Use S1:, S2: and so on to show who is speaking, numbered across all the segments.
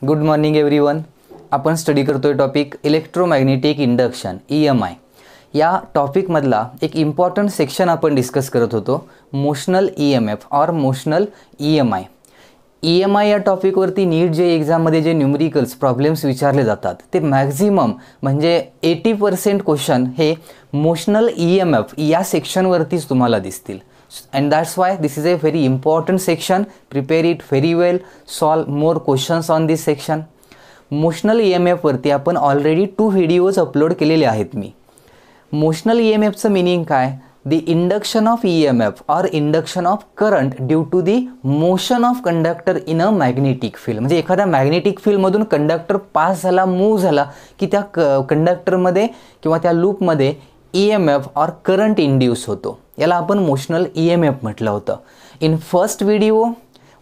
S1: Good morning everyone. आपण study करतोय topic electromagnetic induction EMI. या टॉपिकमधला एक इम्पॉर्टंट सेक्शन आपण डिस्कस करत होतो, मोशनल EMF और मोशनल EMI. EMI या टॉपिकवरती नीट जे एक्झाममध्ये जे न्यूमरिकल्स प्रॉब्लेम्स विचारले जातात ते मॅक्झिमम म्हणजे 80% क्वेश्चन हे मोशनल EMF या सेक्शनवरतीच तुम्हाला दिसतील. And that's why this is a very important section. Prepare it very well. Solve more questions on this section. Motional EMF वरती आपण ऑलरेडी 2 व्हिडिओज अपलोड केलेले आहेत मी. मोशनल EMFचं मीनिंग काय? The induction of EMF or induction of current due to the motion of conductor in a magnetic field. म्हणजे एखाद्या magnetic फील्डमधून conductor pass झाला, move झाला की त्या कंडक्टरमध्ये किंवा त्या लूपमध्ये EMF और करंट इंड्यूस होतो. याला आपण मोशनल EMF म्हटलं होतं. In first video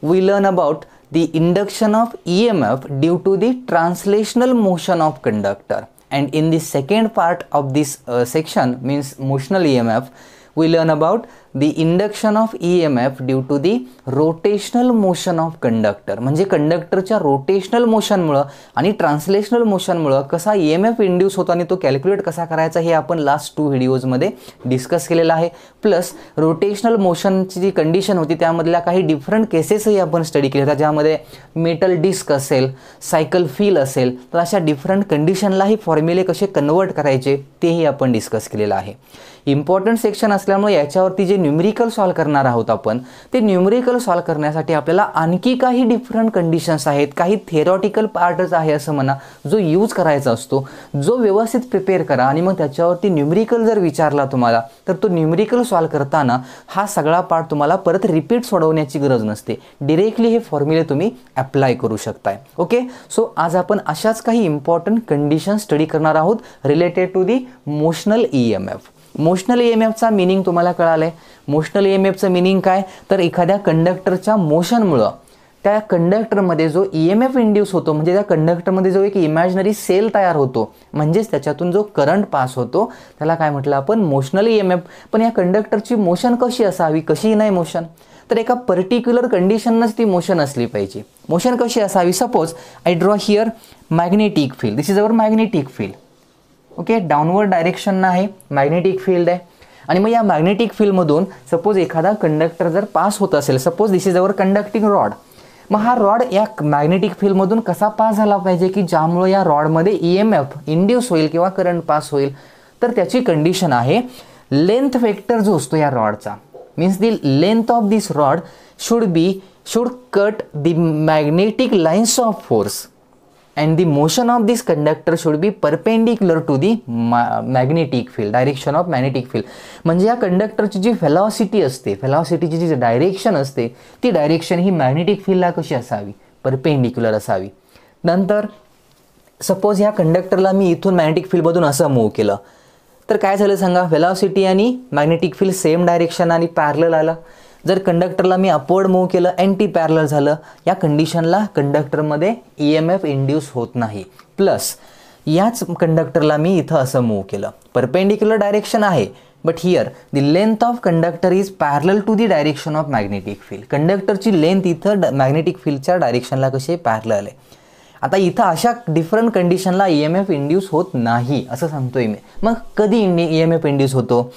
S1: we learn about the induction of EMF due to the translational motion of conductor. And in the second part of this section means motional EMF, we learn about the induction of EMF due to the rotational motion of conductor. म्हणजे कंडक्टरच्या rotational मोशनमुळे आणि translational मोशनमुळे कसा EMF induce होतो आणि तो calculate कसा करायचा हे आपण लास्ट 2 व्हिडिओजमध्ये डिस्कस केलेलं आहे. प्लस रोटेशनल मोशनची जी कंडिशन होती त्यामधल्या काही डिफरंट केसेसही आपण स्टडी केल्या होत्या, ज्यामध्ये मेटल डिस्क असेल, सायकल फील असेल, तर अशा डिफरंट कंडिशनलाही फॉर्म्युले कसे कन्वर्ट करायचे तेही आपण डिस्कस केलेलं आहे. इम्पॉर्टंट सेक्शन असल्यामुळे याच्यावरती जे न्यूमरिकल सॉल्व करणार आहोत आपण, ते न्यूमरिकल सॉल्व करण्यासाठी आपल्याला आणखी काही डिफरंट कंडिशन्स आहेत, काही थेरॉटिकल पार्टच आहे असं म्हणा, जो यूज करायचा असतो, जो व्यवस्थित प्रिपेअर करा आणि मग त्याच्यावरती न्यूमरिकल जर विचारला तुम्हाला तर तो न्यूमरिकल सॉल्व करताना हा सगळा पार्ट तुम्हाला परत रिपीट सोडवण्याची गरज नसते. डिरेक्टली हे फॉर्म्युले तुम्ही अप्लाय करू शकताय. ओके, सो आज आपण अशाच काही इम्पॉर्टंट कंडिशन स्टडी करणार आहोत related to the motional EMF. Motional EMFचा मीनिंग तुम्हाला कळालंय. मोशनल EMFचं मीनिंग काय? तर एखाद्या कंडक्टरच्या मोशनमुळं त्या कंडक्टरमध्ये जो EMF इंड्यूस होतो, म्हणजे त्या कंडक्टरमध्ये जो एक इमॅजिनरी सेल तयार होतो, म्हणजेच त्याच्यातून जो करंट पास होतो त्याला काय म्हटलं आपण? Motional EMF. पण या कंडक्टरची मोशन कशी असावी? कशी नाही मोशन, तर एका पर्टिक्युलर कंडिशनच ती मोशन असली पाहिजे. मोशन कशी असावी? Suppose I draw here magnetic field. This is our magnetic field. Okay, downward direction आहे, मॅग्नेटिक फील्ड आहे. आणि मग या मॅग्नेटिक फील्डमधून सपोज एखादा कंडक्टर जर पास होत असेल, suppose this is our conducting rod, मग हा रॉड या मॅग्नेटिक फील्डमधून कसा पास झाला पाहिजे की ज्यामुळे या रॉडमध्ये EMF इंड्यूस होईल किंवा करंट पास होईल? तर त्याची कंडिशन आहे लेंथ वेक्टर जो असतो या रॉडचा, means the length of this rod should cut the magnetic lines of force and the motion of this conductor should be perpendicular to the magnetic field, direction of magnetic field. म्हणजे या कंडक्टरची जी velocity असते, व्हेलॉसिटीची जी direction असते, ती direction ही magnetic फील्डला कशी असावी? Perpendicular असावी. नंतर सपोज ह्या कंडक्टरला मी इथून मॅग्नेटिक फील्डमधून असं मूव्ह केलं तर काय झालं सांगा? व्हेलॉसिटी आणि मॅग्नेटिक फील्ड सेम डायरेक्शन आणि पॅरलल आलं. जर कंडक्टरला मी अपवर्ड मूव्ह केलं, अँटी पॅरलल झालं. या कंडिशनला कंडक्टरमध्ये EMF इंड्यूस होत नाही. प्लस याच कंडक्टरला मी इथं असं मूव्ह केलं, परपेंडिक्युलर डायरेक्शन आहे, but here the length of conductor is parallel to the direction of magnetic field. कंडक्टरची लेंथ इथं मॅग्नेटिक फील्डच्या डायरेक्शनला कशी पॅरलल आहे. आता इथं अशा डिफरंट कंडिशनला EMF इंड्यूस होत नाही असं सांगतोय मी. मग कधी EMF इंड्यूस होतो?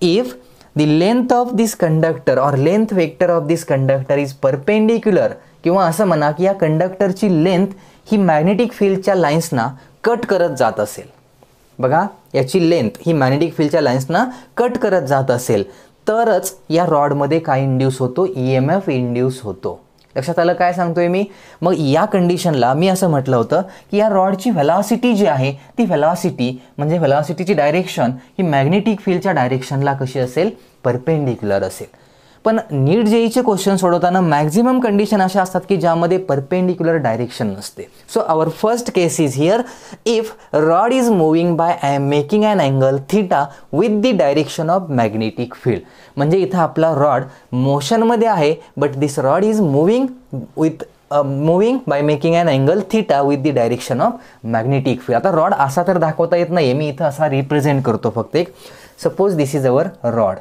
S1: If the length of this conductor or length vector of this conductor is perpendicular, किंवा असं म्हणा की या कंडक्टरची लेंथ ही मॅग्नेटिक फील्डच्या लाईन्सना कट करत जात असेल. बघा, याची लेंथ ही मॅग्नेटिक फील्डच्या लाईन्सना कट करत जात असेल तरच या रॉडमध्ये काय इंड्यूस होतो? EMF इंड्यूस होतो. लक्षात आलं काय सांगतोय मी? मग या कंडिशनला मी असं म्हटलं होतं की या रॉडची व्हेलॉसिटी जी आहे ती व्हेलॉसिटी म्हणजे व्हेलॉसिटीची डायरेक्शन ही मॅग्नेटिक फील्डच्या डायरेक्शनला कशी असेल? परपेंडिक्युलर असेल. पण नीट जेईचे क्वेश्चन सोडवताना मॅक्झिमम कंडिशन अशा असतात की ज्यामध्ये परपेंडिक्युलर डायरेक्शन नसते. So our first case is here if rod is moving by making an angle theta with the direction of magnetic field. म्हणजे इथं आपला रॉड मोशनमध्ये आहे, but this rod is moving by making an angle theta with the direction of magnetic field. आता rod असा तर दाखवता येत नाही, मी इथं असा रिप्रेझेंट करतो फक्त एक. Suppose this is our rod.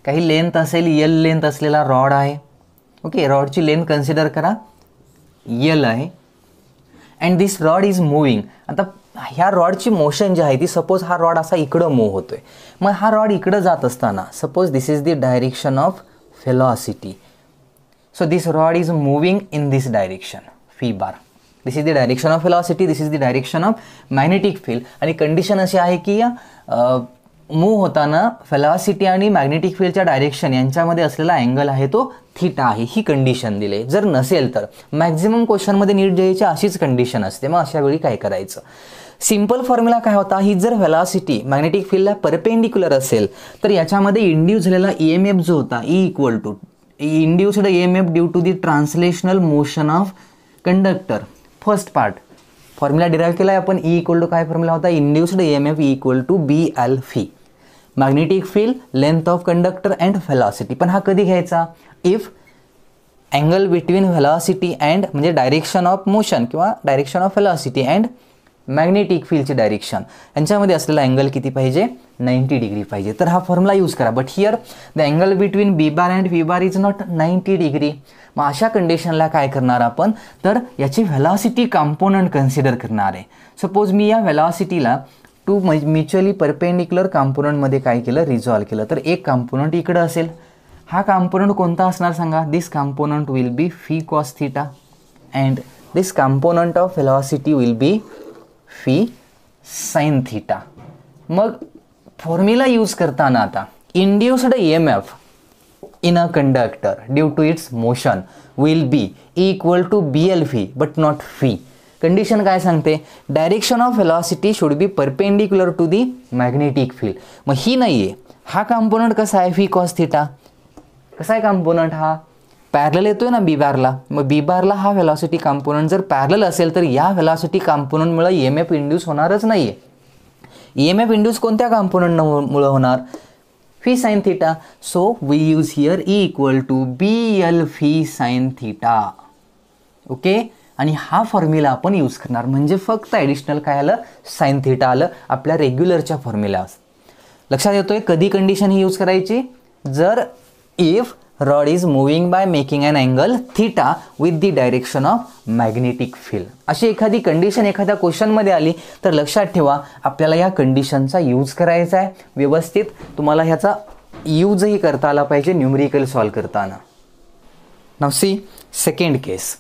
S1: काही लेंथ असेल, यल लेंथ असलेला रॉड आहे. ओके, रॉडची लेंथ कन्सिडर करा, यल आहे. And this rod is moving. आता ह्या रॉडची मोशन जी आहे ती, सपोज हा रॉड असा इकडं मूव्ह होतोय. मग हा रॉड इकडं जात असताना, suppose this is the direction of velocity. So this rod is moving in this direction, fee bar. This is the direction of velocity, this is the direction of magnetic field. आणि condition अशी आहे की या move होताना velocity आणि magnetic फील्डच्या direction यांच्यामध्ये असलेला अँगल आहे तो थीटा आहे. ही कंडिशन दिली. जर नसेल तर मॅक्झिमम क्वेश्चनमध्ये नीट जायची अशीच कंडिशन असते. मग अशा वेळी काय करायचं? सिंपल फॉर्म्युला काय होता, ही जर व्हेलॉसिटी मॅग्नेटिक फील्डला परपेंडिक्युलर असेल तर याच्यामध्ये इंड्यूस झालेला EMF जो होता, E equal to induced EMF due to the translational motion of conductor. First part formula derive केला आहे आपण. E इक्वल टू काय फॉर्म्युला होता, induced EMF E equal to BL v, magnetic field, length of conductor and velocity. पण हा कधी घ्यायचा, if angle between velocity and म्हणजे डायरेक्शन ऑफ मोशन किंवा direction of velocity and magnetic फील्डची direction यांच्यामध्ये असलेला अँगल किती पाहिजे, 90 डिग्री पाहिजे. तर हा फॉर्म्युला यूज करा. But here the angle between B bar and V bar is not 90 degree. मग अशा कंडिशनला काय करणार आपण, तर याची व्हेलॉसिटी कंपोनंट कन्सिडर करणार आहे. सपोज मी या व्हेलॉसिटीला टू म्युच्युअली परपेंडिक्युलर कंपोनंटमध्ये काय केलं, रिझॉल्व केलं. तर एक कंपोनंट इकडं असेल. हा कंपोनंट कोणता असणार सांगा, this component will be v cos theta and this component of velocity will be v sine theta. मग फॉर्म्युला यूज करताना आता induced EMF in a conductor due to its motion will be E equal to BL phi but not phi. Condition काय सांगते, direction of velocity should be perpendicular to the magnetic field. मग ही नाही आहे. हा component कसा आहे, fee cos theta. कसा आहे कंपोनंट, हा पॅरलल येतोय ना B बारला. मग B बारला हा व्हेलॉसिटी कंपोनंट जर पॅरलल असेल तर या व्हेलॉसिटी कंपोनंटमुळे EMF इंड्यूस होणारच नाही आहे. EMF इंड्यूस कोणत्या कंपोनंटमुळे होणार, phi sine theta. So we use here E equal to BL phi sine theta. Okay, आणि हा फॉर्म्युला आपण यूज करणार. म्हणजे फक्त ॲडिशनल काय आलं, साइन थीटा आलं आपल्या रेग्युलरच्या फॉर्म्युला. लक्षात येतोय कधी कंडिशन ही यूज करायची, जर if rod is moving by making an angle theta with the direction of magnetic field. अशी एखादी कंडिशन एखाद्या क्वेश्चनमध्ये आली तर लक्षात ठेवा आपल्याला या कंडिशनचा यूज करायचा आहे. व्यवस्थित तुम्हाला ह्याचा यूजही करता आला पाहिजे न्यूमेरिकल सॉल्व करताना. Now see second case.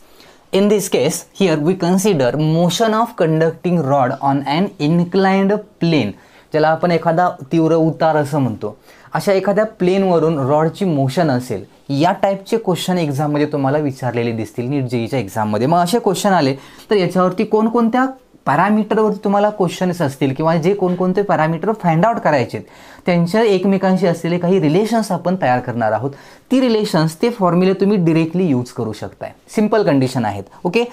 S1: In this case, here we consider motion of conducting rod on an inclined plane. ज्याला आपण एखादा तीव्र उतार असं म्हणतो. अशा एखाद्या प्लेनवरून रॉडची मोशन असेल, या टाईपचे क्वेश्चन एक्झाममध्ये तुम्हाला विचारलेले दिसतील नीट जेईच्या एक्झाममध्ये. मग असे क्वेश्चन आले तर याच्यावरती कोणकोणत्या पॅरामीटरवरती तुम्हाला क्वेश्चन्स असतील किंवा जे कोणकोणते पॅरामीटर फाइंड आउट करायचे त्यांच्या एकमेकांशी असलेले काही रिलेशन्स आपण तयार करणार आहोत. ती रिलेशन्स ते फॉर्म्युले तुम्ही डिरेक्टली यूज करू शकताय. सिंपल कंडिशन आहेत. ओके,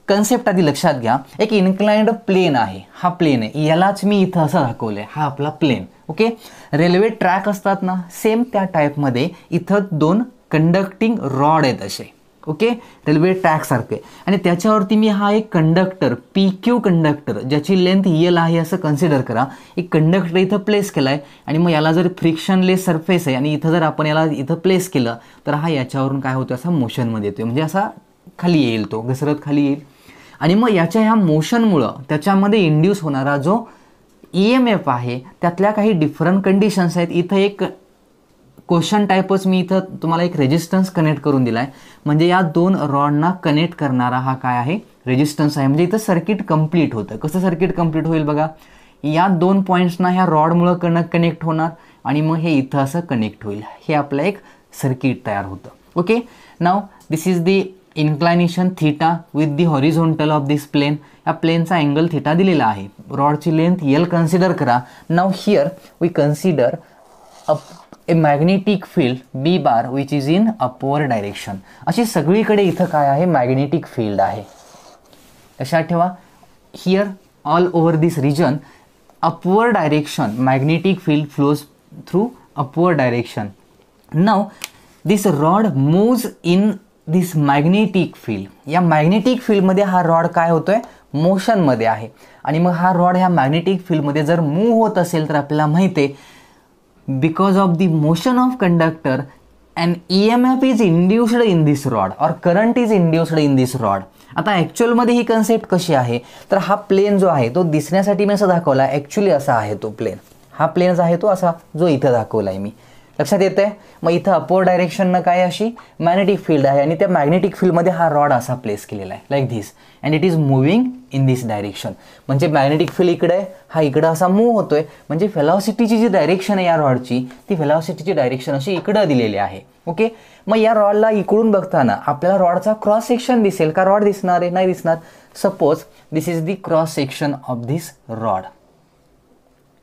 S1: कन्सेप्ट आधी लक्षात घ्या. एक इन्क्लाइंड प्लेन आहे, हा प्लेन आहे, यालाच मी इथं असं दाखवलं आहे, हा आपला प्लेन. ओके, रेल्वे ट्रॅक असतात ना, सेम त्या टाईपमध्ये इथं दोन कंडक्टिंग रॉड आहेत असे. ओके, रेल्वे ट्रॅकसारखे. आणि त्याच्यावरती मी हा एक कंडक्टर PQ कंडक्टर ज्याची लेंथ EL आहे असं कन्सिडर करा. एक कंडक्टर इथं प्लेस केला आहे आणि मग याला जर फ्रिक्शनलेस सरफेस आहे आणि इथं जर आपण याला इथं प्लेस केलं तर हा याच्यावरून काय होतं, असा मोशनमध्ये येतो. म्हणजे असा खाली येईल, तो घसरत खाली येईल. आणि मग याच्या ह्या मोशनमुळं त्याच्यामध्ये इंड्यूस होणारा जो EMF आहे त्यातल्या काही डिफरंट कंडिशन्स आहेत. इथं एक क्वेश्चन टाईपच मी इथं तुम्हाला एक रेजिस्टन्स कनेक्ट करून दिला आहे. म्हणजे या दोन रॉडना कनेक्ट करणारा हा काय आहे, रेजिस्टन्स आहे. म्हणजे इथं सर्किट कंप्लीट होतं. कसं सर्किट कंप्लीट होईल बघा, या दोन पॉईंट्सना ह्या रॉडमुळं कनेक्ट होणार आणि मग हे इथं असं कनेक्ट होईल. हे आपलं एक सर्किट तयार होतं. Okay, now this is the inclination theta with the horizontal of this plane. या प्लेनचा अँगल थीटा दिलेला आहे. रॉडची लेंथ L कन्सिडर करा. Now here we consider a magnetic field B bar which is in upward direction. अशी सगळीकडे इथं काय आहे, मॅग्नेटिक फील्ड आहे. लक्षात ठेवा, here all over this region upward direction magnetic field flows through upward direction. Now this rod moves in this magnetic field. या magnetic फील्डमध्ये हा रॉड काय होतोय, मोशनमध्ये आहे. आणि मग हा रॉड ह्या मॅग्नेटिक फील्डमध्ये जर मूव्ह होत असेल तर आपल्याला माहिती आहे because of the motion of conductor an EMF is induced in this rod or current is induced in this rod. आता ॲक्च्युअलमध्ये ही कन्सेप्ट कशी आहे, तर हा प्लेन जो आहे तो दिसण्यासाठी मी असा दाखवला, ॲक्च्युली असा आहे तो प्लेन, हा प्लेन जो आहे तो असा जो इथं दाखवला आहे मी, लक्षात येतं आहे. मग इथं अपोर डायरेक्शननं काय अशी मॅग्नेटिक फील्ड आहे आणि त्या मॅग्नेटिक फील्डमध्ये हा रॉड असा प्लेस केलेला आहे like this and it is moving in this direction. म्हणजे मॅग्नेटिक फील्ड इकडे आहे, हा इकडं असा मूव्ह होतोय, म्हणजे व्हेलॉसिटीची जी डायरेक्शन आहे या रॉडची ती व्हेलॉसिटीची डायरेक्शन अशी इकडं दिलेली आहे. ओके, मग या रॉडला इकडून बघताना आपल्याला रॉडचा क्रॉस सेक्शन दिसेल का, रॉड दिसणार आहे, नाही दिसणार. Suppose this is the cross section of this rod.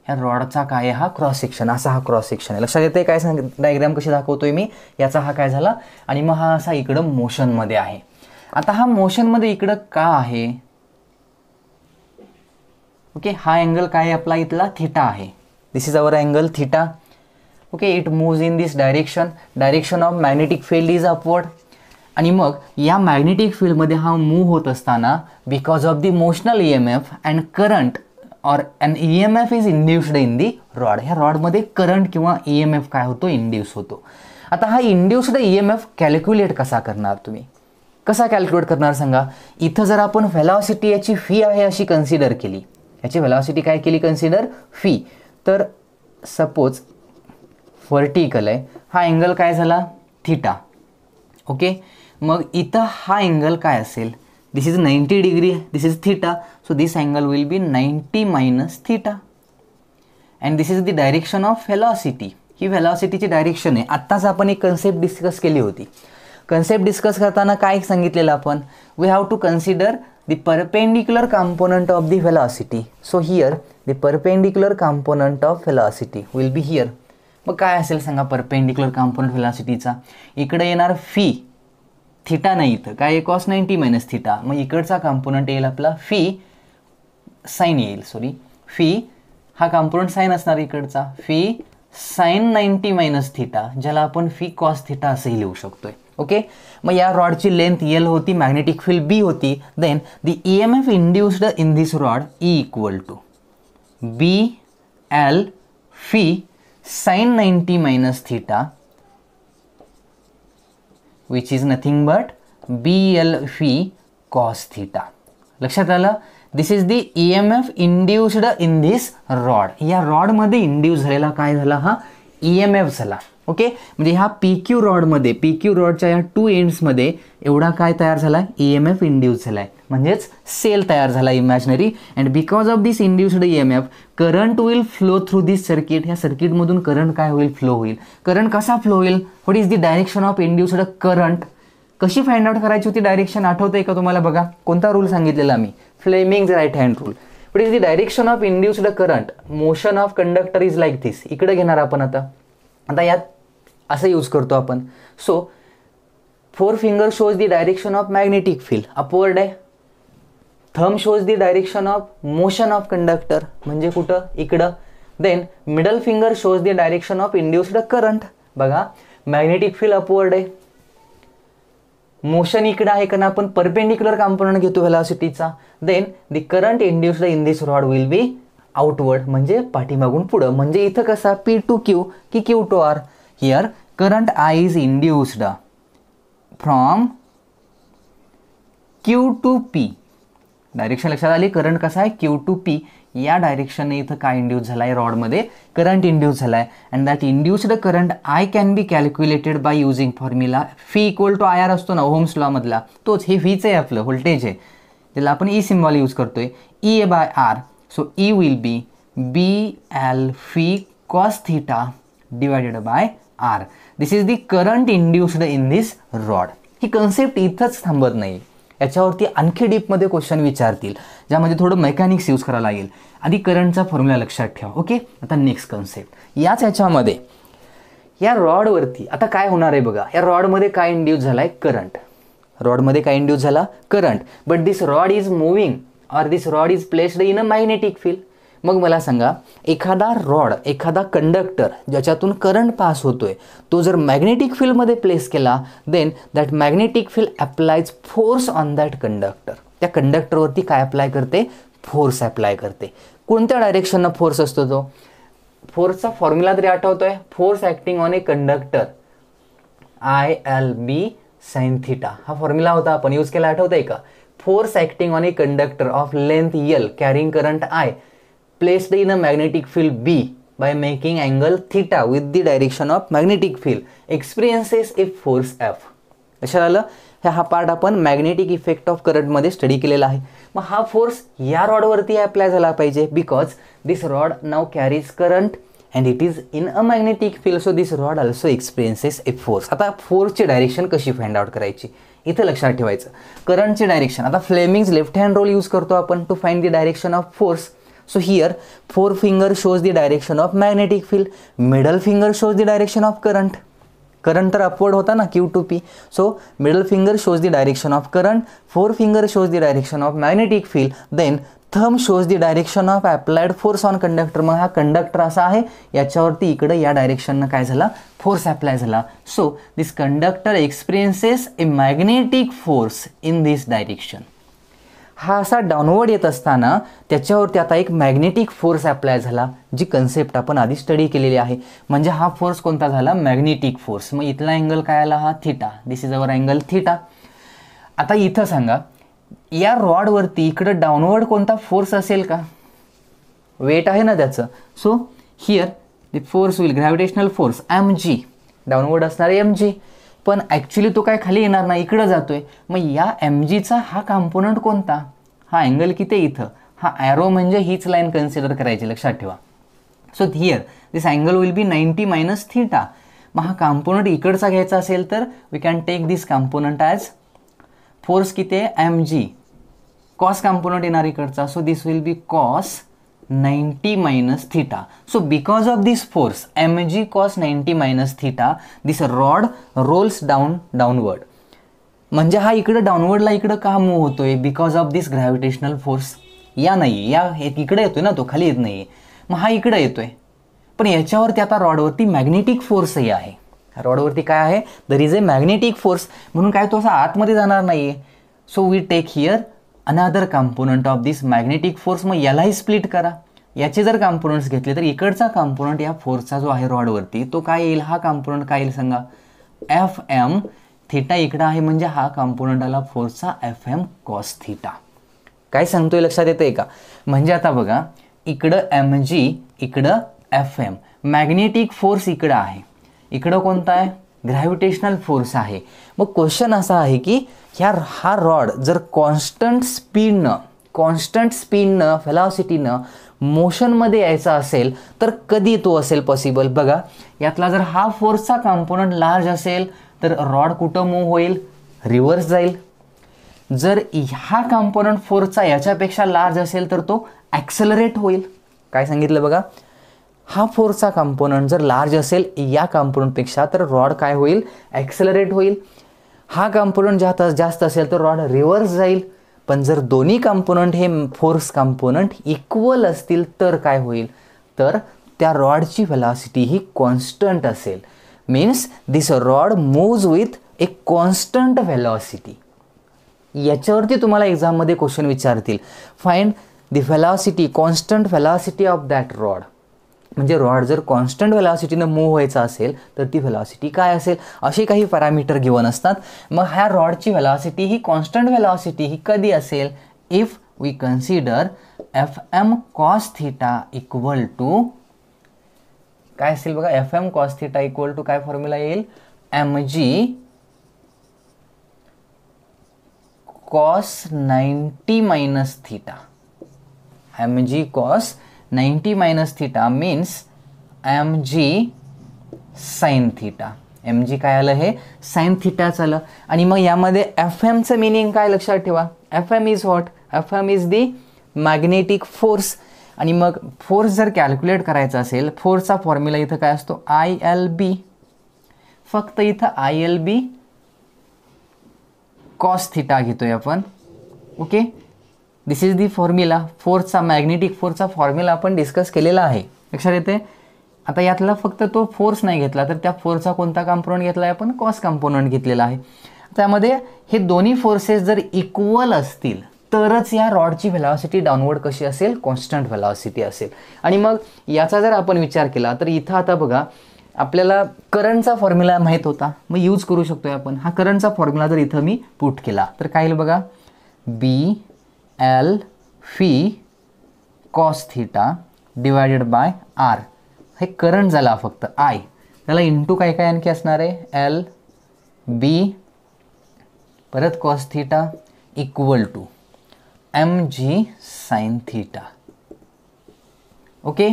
S1: ह्या रॉडचा काय आहे, हा क्रॉस सेक्शन, असा हा क्रॉस सेक्शन आहे. लक्षात येते काय डायग्राम कशी दाखवतोय मी, याचा हा काय झाला आणि मग हा असा इकडं मोशनमध्ये आहे. आता हा मोशनमध्ये इकडं का आहे, ओके, हा अँगल काय आहे आपला इथला थीटा आहे. This is our angle theta. Okay, it moves in this direction, direction of magnetic field is upward. आणि मग या मॅग्नेटिक फील्डमध्ये हा मूव्ह होत असताना because of the motional EMF and current और an EMF is induced in the rod. ह्या रॉडमध्ये करंट किंवा EMF काय होतो, इंड्यूस होतो. आता हा इंड्युस्ड EMF कॅल्क्युलेट कसा करणार तुम्ही, कसा कॅल्क्युलेट करणार सांगा. इथं जर आपण व्हेलॉसिटी याची फी आहे अशी कन्सिडर केली, याची व्हेलॉसिटी काय केली कन्सिडर फी, तर सपोज व्हर्टिकल आहे, हा अँगल काय झाला थीटा. ओके, मग इथं हा अँगल काय असेल, this is 90 degree, this is theta, so this angle will be 90 minus theta and this is the direction of velocity. ही व्हेलॉसिटीची डायरेक्शन आहे. आत्ताच आपण एक कन्सेप्ट डिस्कस केली होती. कन्सेप्ट डिस्कस करताना काय सांगितलेलं आपण, we have to consider the perpendicular component of the velocity. So here the perpendicular component of velocity will be here. मग काय असेल सांगा परपेंडिक्युलर कॉम्पोनंट व्हेलॉसिटीचा, इकडे येणार फी, थीटा नाही इथं काय आहे कॉस 90 मायनस थीटा, मग इकडचा कॉम्पोनंट येईल आपला फी साईन येईल, सॉरी फी हा कॉम्पोनंट साईन असणार इकडचा, फी साईन 90 मायनस थीटा, ज्याला आपण फी कॉस थीटा असंही लिहू शकतोय. ओके, मग या रॉडची लेंथ एल होती, मॅग्नेटिक फील्ड बी होती, then the EMF induced in this rod E equal to B L phi sin 90 minus theta which is nothing but BL phi cos theta. लक्षात आलं. This is the EMF induced in this rod. या रॉडमध्ये induce झालेला काय झाला, हा EMF झाला. Okay, म्हणजे ह्या PQ रॉडमध्ये, PQ रॉडच्या या 2 एंड्समध्ये एवढा काय तयार झाला, EMF इंड्यूस झालाय, म्हणजेच सेल तयार झाला imaginary. And because of this induced EMF current will flow through this circuit. ह्या सर्किटमधून करंट काय होईल, फ्लो होईल. करंट कसा फ्लो होईल, what is the direction of induced current. कशी फाइंड आउट करायची होती डायरेक्शन, आठवतंय का तुम्हाला, बघा कोणता रूल सांगितलेला मी, Fleming's right hand rule. What is the direction of induced current, motion of conductor is like this. इकडे घेणार आपण आता यात असं यूज करतो आपण. So 4 finger shows the direction of magnetic field upward आहे, thumb shows the direction of motion of conductor म्हणजे कुठं, इकडं. Then middle finger shows the direction of induced current. बघा मॅग्नेटिक फील्ड अपवर्ड आहे, मोशन इकडं आहे कारण आपण परपेंडिक्युलर कॉम्पोनंट घेतो व्हेलॉसिटीचा. Then the current induced in this rod will be outward, म्हणजे पाठीमागून पुढं. म्हणजे इथं कसा P टू Q की Q to R. Here current I is induced from Q to P. Direction लक्षात आली, करंट कसा आहे Q टू P. या डायरेक्शनने इथं काय इंड्यूस झाला आहे, रॉडमध्ये करंट इंड्यूस झाला आहे. And that induced current I can be calculated by using formula phi equal to IR असतो ना ओहम्स लॉ मधला, तोच. हे फीचं आहे आपलं व्होल्टेज आहे, त्याला आपण E सिम्बॉल यूज करतोय, E बाय R. So E will be BL phi cos theta divided by R. This is the current induced in this rod. ही कन्सेप्ट इथंच थांबत नाही, याच्यावरती आणखी डीपमध्ये क्वेश्चन विचारतील, ज्यामध्ये थोडं मेकॅनिक्स यूज करावं लागेल. आधी करंटचा फॉर्म्युला लक्षात ठेवा. ओके, आता नेक्स्ट कन्सेप्ट याच्यामध्ये या रॉडवरती आता काय होणार आहे बघा. या रॉडमध्ये काय इंड्यूस झाला आहे, करंट. रॉडमध्ये काय इंड्यूस झाला, current. But this rod is moving और this rod is placed in a magnetic field. मग मला सांगा, एखादा रॉड, एखादा कंडक्टर ज्याच्यातून करंट पास होतोय, तो जर मॅग्नेटिक फील्डमध्ये प्लेस केला, then that magnetic field applies force on that conductor. त्या कंडक्टरवरती काय अप्लाय करते, फोर्स अप्लाय करते. कोणत्या डायरेक्शननं फोर्स असतो तो, फोर्सचा फॉर्म्युला तरी आठवतोय, force acting on a conductor ILB sine theta, हा फॉर्म्युला होता, आपण यूज केला, आठवतंय का? Force acting on a conductor of length L carrying current I placed in a magnetic field B by making angle theta with the direction of magnetic field experiences a force F. लक्षात आलं? हा part आपण magnetic effect of करंटमध्ये study केलेला आहे. मग हा force या रॉडवरती अप्लाय झाला पाहिजे, because this rod now carries current and it is in a magnetic field, so this rod also experiences a force. आता फोर्सची डायरेक्शन कशी फाइंड आउट करायची, इथे लक्षात ठेवायचं. करंटची डायरेक्शन, आता Fleming's left hand rule use करतो आपण to find the direction of force. So here forefinger shows the direction of magnetic field, middle finger shows the direction of current. Current तर upward होता ना, Q to P. So middle finger shows the direction of current, forefinger shows the direction of magnetic field, then thumb shows the direction of applied force on conductor. मग हा conductor असा आहे, याच्यावरती इकडे या डायरेक्शननं काय झाला, फोर्स अप्लाय झाला. So this conductor experiences A magnetic force in this direction. हा असा डाऊनवर्ड येत असताना त्याच्यावरती आता एक मॅग्नेटिक फोर्स अप्लाय झाला, जी कन्सेप्ट आपण आधी स्टडी केलेली आहे. म्हणजे हा फोर्स कोणता झाला, मॅग्नेटिक फोर्स. मग इथला अँगल काय आला, हा theta, this is our angle theta. आता इथं सांगा, या रॉडवरती इकडं डाऊनवर्ड कोणता फोर्स असेल का, वेट आहे ना त्याचं. So here the force will gravitational force mg, downward असणार mg, पण ॲक्च्युली तो काय खाली येणार नाही, इकडं जातोय. मग या mgचा हा कॉम्पोनंट कोणता, हा अँगल किती इथं, हा ॲरो म्हणजे हीच लाईन कन्सिडर करायची, लक्षात ठेवा. So here this angle will be 90 minus theta. मग हा कॉम्पोनंट इकडचा घ्यायचा असेल तर we can take this component as force किती आहे mg, कॉस कॉम्पोनंट येणार इकडचा. So this will be cos 90 minus theta. So because of this force mg cos 90 minus theta, this rod rolls downward. म्हणजे हा इकडे डाऊनवर्डला इकडे का मूव्ह होतोय, because of this gravitational force. या नाही, या इकडे येतोय ना, तो खाली येत नाहीये. मग हा इकडे येतोय, पण याच्यावरती आता रॉडवरती मॅग्नेटिक फोर्सही आहे. रॉडवरती काय आहे, there is a magnetic force, म्हणून काय तो असा आतमध्ये जाणार नाहीये. So we take here another component of this magnetic force. मग यालाही स्प्लिट करा, याचे जर कॉम्पोनंट्स घेतले तर इकडचा कॉम्पोनंट या फोर्सचा जो आहे रॉडवरती, तो काय येईल, हा कॉम्पोनंट काय येईल सांगा, FM. थिटा इकडं आहे म्हणजे हा कॉम्पोनंट आला फोर्सचा FM कॉस थिटा. काय सांगतोय लक्षात येतंय का? म्हणजे आता बघा, इकडं mg, इकडं FM, मॅग्नेटिक फोर्स इकडं आहे, इकडं कोणता आहे, ग्रॅव्हिटेशनल फोर्स आहे. मग क्वेश्चन असा आहे की हा रॉड जर कॉन्स्टंट स्पीडनं व्हेलॉसिटीनं मोशनमध्ये यायचा असेल तर कधी तो असेल पॉसिबल. बघा, यातला जर हा फोर्सचा कॉम्पोनंट लार्ज असेल तर रॉड कुठं मूव्ह होईल, रिव्हर्स जाईल. जर हा कॉम्पोनंट फोर्सचा याच्यापेक्षा लार्ज असेल तर तो ॲक्सेलरेट होईल. काय सांगितलं बघा, हा फोर्सचा कॉम्पोनंट जर लार्ज असेल या कॉम्पोनंटपेक्षा तर रॉड काय होईल, ॲक्सेलरेट होईल. हा कॉम्पोनंट जास्त असेल तर रॉड रिव्हर्स जाईल. पण जर दोन्ही कॉम्पोनंट हे फोर्स कॉम्पोनंट इक्वल असतील तर काय होईल, तर त्या रॉडची व्हेलॉसिटी ही कॉन्स्टंट असेल. Means this rod moves with A constant velocity. याच्यावरती तुम्हाला एक्झाममध्ये क्वेश्चन विचारतील, find the velocity, constant velocity of that rod. म्हणजे रॉड जर कॉन्स्टंट व्हेलॉसिटीनं मूव्ह व्हायचा असेल तर ती व्हेलॉसिटी काय असेल, असे काही पॅरामीटर गिवन असतात. मग ह्या रॉडची व्हेलॉसिटी ही कॉन्स्टंट व्हेलॉसिटी ही कधी असेल, if we consider FM cos theta equal to काय असेल बघा, FM cos theta equal to काय फॉर्म्युला येईल, mg cos 90 minus theta. mg cos 90 minus theta means mg sine theta. mg काय आलं, हे साइन थिटाच आलं. आणि मग यामध्ये FMचं मिनिंग काय लक्षात ठेवा, FM is what, FM is the magnetic force. आणि मग फोर्स जर कॅल्क्युलेट करायचा असेल, फोर्सचा फॉर्म्युला इथं काय असतो, ILB. फक्त इथं ILB कॉस थिटा घेतोय आपण. Okay, this is the formula. फोर्सचा मॅग्नेटिक फोर्सचा फॉर्म्युला आपण डिस्कस केलेला आहे, लक्षात येते. आता यातला फक्त तो फोर्स नाही घेतला तर त्या फोर्सचा कोणता कॉम्पोनंट घेतला आहे आपण, कॉस कॉम्पोनंट घेतलेला आहे. त्यामध्ये हे दोन्ही फोर्सेस जर इक्वल असतील तरच या रॉडची व्हेलॉसिटी डाऊनवर्ड कशी असेल, कॉन्स्टंट व्हेलॉसिटी असेल. आणि मग याचा जर आपण विचार केला तर इथं आता बघा आपल्याला करंटचा फॉर्म्युला माहीत होता, मग यूज करू शकतोय आपण. हा करंटचा फॉर्म्युला जर इथं मी पुट केला तर काय येईल बघा, B L v cos theta divided by R. हे करंट झाला फक्त आय, त्याला इंटू काय काय आणखी असणार आहे, एल बी परत cos theta equal to M G sine theta. Okay,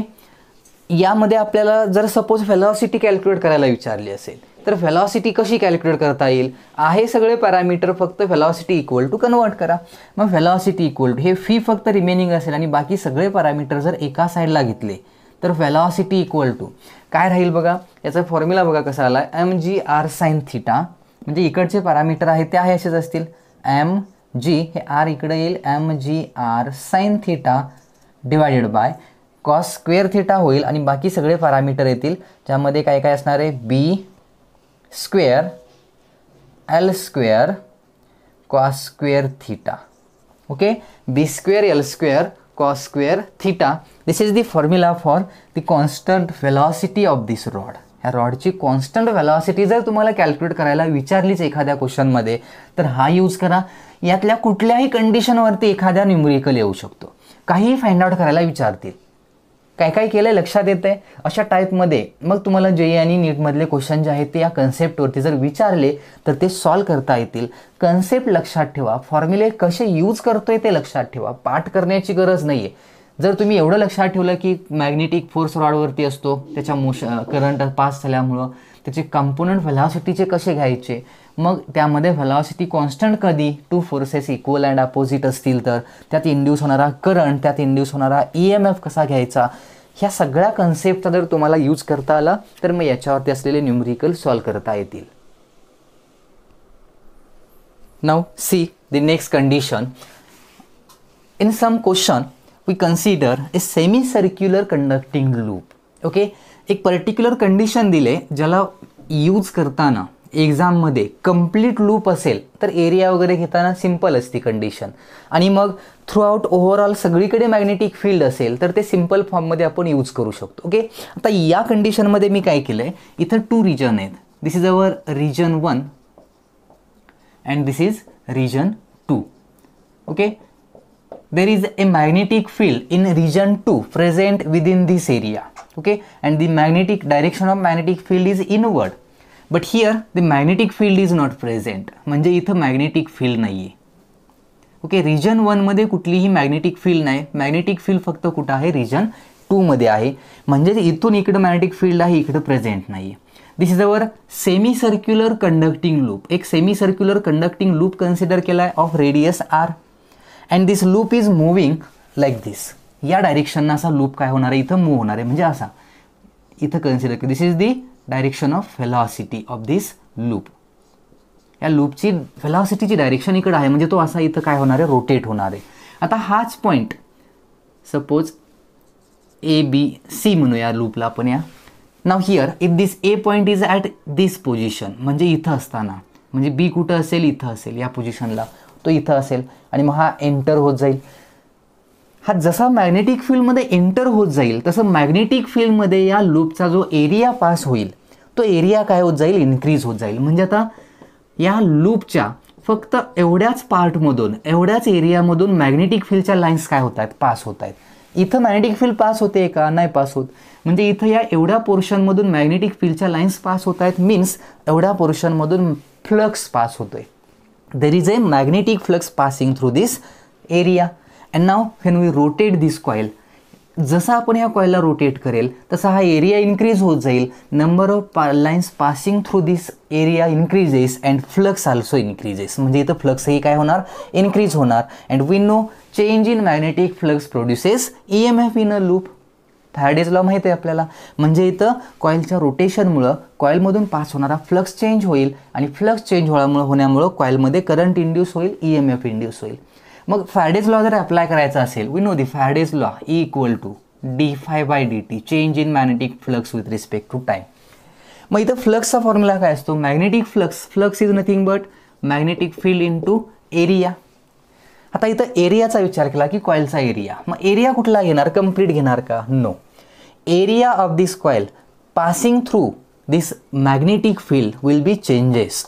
S1: यामध्ये आपल्याला जर सपोज व्हेलॉसिटी कॅल्क्युलेट करायला विचारली असेल तर व्हेलॉसिटी कशी कॅल्क्युलेट करता येईल, आहे सगळे पॅरामीटर, फक्त व्हेलॉसिटी इक्वल टू कन्वर्ट करा. मग व्हेलॉसिटी इक्वल टू हे फी फक्त रिमेनिंग असेल आणि बाकी सगळे पॅरामीटर जर एका साईडला घेतले तर व्हेलॉसिटी इक्वल टू काय राहील बघा, याचा फॉर्म्युला बघा कसा आला, M G R sine theta. म्हणजे इकडचे पॅरामीटर आहेत ते आहे असेच असतील, एम जी हे आर इकडे येईल, M G R sine theta divided by cos square theta होईल आणि बाकी सगळे पॅरामीटर येतील ज्यामध्ये काय काय असणार आहे, B square L square cos square theta. Okay, B square L square cos square theta. This is the formula for the constant velocity of this rod. ह्या रॉडची कॉन्स्टंट व्हेलॉसिटी जर तुम्हाला कॅल्क्युलेट करायला विचारलीच एखाद्या क्वेश्चनमध्ये तर हा यूज करा. यातल्या कुठल्याही कंडिशनवरती एखाद्या न्यूमेरिकल येऊ शकतो, काहीही फाइंड आउट करायला विचारतील. काय काय केलं लक्षात येते अशा टाईपमध्ये. मग तुम्हाला जे आणि नीटमधले क्वेश्चन जे आहेत ते या कन्सेप्टवरती जर विचारले तर ते सॉल्व करता येतील. कन्सेप्ट लक्षात ठेवा, फॉर्म्युले कसे यूज करतोय ते लक्षात ठेवा, पाठ करण्याची गरज नाही आहे. जर तुम्ही एवढं लक्षात ठेवलं की मॅग्नेटिक फोर्स रॉडवरती असतो, त्याच्या करंट पास झाल्यामुळं त्याचे कंपोनंट व्हेलॉसिटीचे कसे घ्यायचे, मग त्यामध्ये व्हेलॉसिटी कॉन्स्टंट कधी, two forces equal and opposite असतील तर त्यात इंड्यूस होणारा करंट, त्यात इंड्यूस होणारा EMF कसा घ्यायचा, ह्या सगळ्या कन्सेप्टचा जर तुम्हाला यूज करता आला तर मग याच्यावरती असलेले न्यूमेरिकल सॉल्व करता येतील. Now see the next condition. In some question we consider a semi-circular conducting loop. Okay, एक पर्टिक्युलर कंडिशन दिले ज्याला यूज करताना एक्झाममध्ये कंप्लीट लूप असेल तर एरिया वगैरे घेताना सिंपल असते कंडिशन, आणि मग थ्रू आउट ओव्हरऑल सगळीकडे मॅग्नेटिक फील्ड असेल तर ते सिंपल फॉर्ममध्ये आपण यूज करू शकतो. ओके, आता या कंडिशनमध्ये मी काय केलं आहे, इथं 2 रिजन आहेत. This is our region 1 and this is region 2. Okay, there is a magnetic field in region 2 present within this area. Okay, and the magnetic direction of magnetic field is inward, but here the magnetic field is not present. म्हणजे इथं magnetic field नाहीये. Okay, region 1 मध्ये कुठलीही magnetic field नाही, magnetic field फक्त कुठं आहे, region 2 मध्ये आहे. म्हणजे इथून इकडे मॅग्नेटिक फील्ड आहे, इकडे प्रेझेंट नाहीये. This is our semi circular conducting loop. एक semi circular conducting loop consider केला आहे of radius r. And this loop is moving like this. या डायरेक्शननं असा लूप काय होणार आहे, इथं मूव्ह होणार आहे. म्हणजे असा इथं कन्सिडर केलं, this is the direction of velocity of this loop. या लूपची व्हेलॉसिटीची डायरेक्शन इकडे आहे, म्हणजे तो असा इथं काय होणार आहे, रोटेट होणार आहे. आता हाच पॉईंट सपोज ABC म्हणूया लूपला आपण. या now here if this A point is at this position, म्हणजे इथं असताना, म्हणजे B कुठं असेल, इथं असेल, या पोझिशनला तो इथं असेल, आणि मग हा एंटर होत जाईल. हा जसा मॅग्नेटिक फील्डमध्ये एंटर होत जाईल तसं मॅग्नेटिक फील्डमध्ये या लूपचा जो एरिया पास होईल तो एरिया काय होत जाईल, इन्क्रीज होत जाईल. म्हणजे आता या लूपच्या फक्त एवढ्याच पार्टमधून, एवढ्याच एरियामधून मॅग्नेटिक फील्डच्या लाईन्स काय होत आहेत, पास होत आहेत. इथं मॅग्नेटिक फील्ड पास होते का, नाही पास होत. म्हणजे इथं या एवढ्या पोर्शनमधून मॅग्नेटिक फील्डच्या लाईन्स पास होत आहेत, मीन्स एवढ्या पोर्शनमधून फ्लक्स पास होतोय. There is a magnetic flux passing through this area. And now when we rotate this coil, जसा आपण ह्या कॉइलला रोटेट करेल तसा हा एरिया इन्क्रीज होत जाईल. Number of lines passing through this area increases and flux also increases. म्हणजे इथं फ्लक्सही काय होणार, इन्क्रीज होणार. And we know change in magnetic flux produces EMF in a loop. Faraday's law माहिती आहे आपल्याला. म्हणजे इथं कॉइलच्या रोटेशनमुळं कॉइलमधून पास होणारा फ्लक्स चेंज होईल, आणि फ्लक्स चेंज होण्यामुळं कॉइलमध्ये करंट इंड्यूस होईल, EMF इंड्यूस होईल. मग फॅराडेज लॉ जर अप्लाय करायचा असेल, we know the Faraday's law equal to d∅dt, change in magnetic flux with respect to time. मग इथं फ्लक्सचा फॉर्म्युला काय असतो, magnetic flux. Flux is nothing but magnetic field into area. आता इथं एरियाचा विचार केला की कॉईलचा एरिया, मग एरिया कुठला घेणार, कंप्लीट घेणार का, no. Area of this coil passing through this magnetic field will be changes.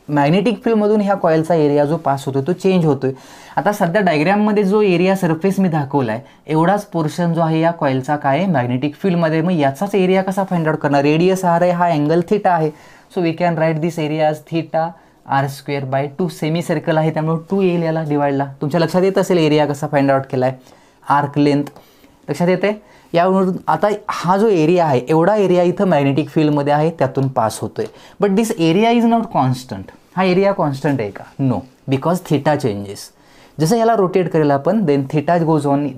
S1: मॅग्नेटिक फील्डमधून ह्या कॉईलचा एरिया जो पास होतोय तो चेंज होतोय. आता सध्या डायग्रॅममध्ये जो एरिया सरफेस मी दाखवला आहे एवढाच पोर्शन जो आहे या कॉईलचा काय आहे, मॅग्नेटिक फील्डमध्ये. मग याचाच एरिया कसा फाइंड आउट करणार, रेडियस आर आहे, हा अँगल थिटा आहे. So we can write this area as theta r²/2. Semi circle आहे त्यामुळे 2 येईल याला डिवाइडला. तुमच्या लक्षात येत असेल एरिया कसा फाइंड आउट केला आहे, आर्क लेंथ लक्षात येते. यावरून आता हा जो एरिया आहे एवढा एरिया इथं मॅग्नेटिक फील्डमध्ये आहे त्यातून पास होतोय. But this area is not constant. हा एरिया कॉन्स्टंट आहे का, नो, बिकॉज थिटा चेंजेस. जसं याला रोटेट करेल आपण then theta goes on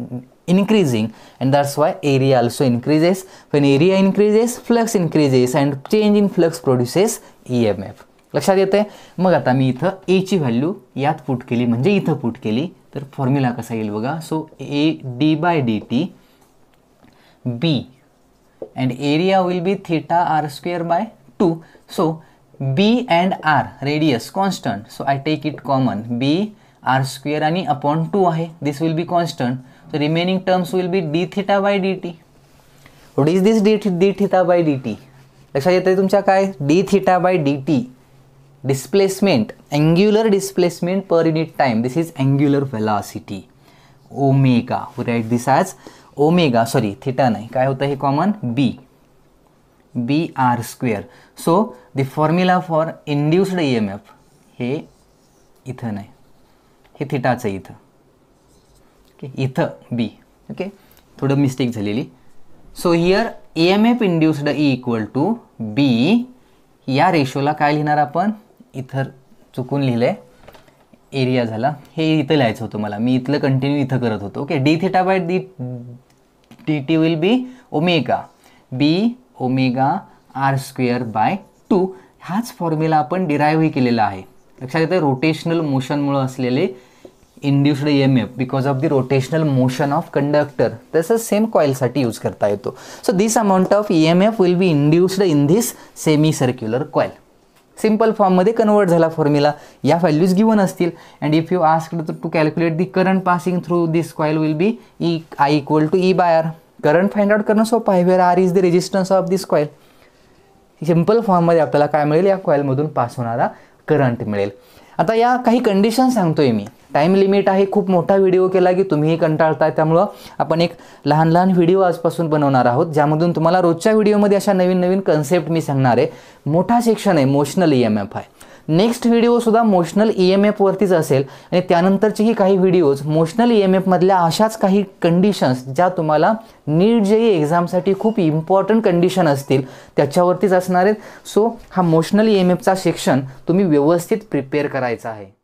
S1: increasing and that's why area also increases. When area increases flux increases and change in flux produces EMF. लक्षात येते. मग आता मी इथं A ची व्हॅल्यू यात पुट केली म्हणजे इथं पुट केली तर फॉर्म्युला कसा येईल बघा. So A d/dt B and area will be theta r²/2. So B and R radius constant, so I take it common, B r² आणि upon 2 आहे, this will be constant. So remaining terms will be d theta/dt. What is this d theta/dt? लक्षात येते तुमच्या काय, d theta/dt displacement, angular displacement per unit time. This is angular velocity omega. We write this as omega, sorry theta नाही, काय होतं हे common, b r². So the formula for induced EMF हे इथं नाही, हे थिटाचं इथं, ओके, इथं बी, ओके, थोडं मिस्टेक झालेली. So here EMF induced E = B. या रेशोला काय लिहिणार आपण, इथं चुकून लिहिलंय, एरिया झाला, हे इथं लिहायचं होतं मला, मी इथलं कंटिन्यू इथं करत होतो. Okay, d theta/dt will be omega B omega r²/2. हाच फॉर्म्युला आपण डिराईव्ह केलेला आहे. लक्षात येतं, रोटेशनल मोशनमुळे असलेले induced EMF because of the rotational motion of conductor, तसंच सेम कॉईलसाठी यूज करता येतो. So this amount of EMF will be induced in this semi circular coil. Simple फॉर्ममध्ये कन्वर्ट झाला फॉर्म्युला, या व्हॅल्यूज गिवन असतील. And if you asked to calculate the current passing through this coil will be I = E/R. Current find out करणं सोपं आहे, where R is the resistance of this coil. Simple फॉर्ममध्ये आपल्याला काय मिळेल, या कॉईलमधून पास होणारा करंट मिळेल. आता या काही कंडिशन सांगतोय मी, टाईम लिमिट आहे, खूप मोठा व्हिडिओ केला की तुम्हीही कंटाळताय, त्यामुळं आपण एक लहान लहान व्हिडिओ आजपासून बनवणार आहोत ज्यामधून तुम्हाला रोजच्या व्हिडिओमध्ये अशा नवीन नवीन कन्सेप्ट मी सांगणार आहे. मोठा सेक्शन आहे, मोशनल EMF आहे. नेक्स्ट व्हिडिओसुद्धा मोशनल EMF वरतीच असेल आणि त्यानंतरचेही काही व्हिडिओज मोशनल EMF मधल्या अशाच काही कंडिशन्स ज्या तुम्हाला नीट JEE एक्झामसाठी खूप इम्पॉर्टंट कंडिशन असतील त्याच्यावरतीच असणार आहेत. सो हा मोशनल EMFचा सेक्शन तुम्ही व्यवस्थित प्रिपेअर करायचा आहे.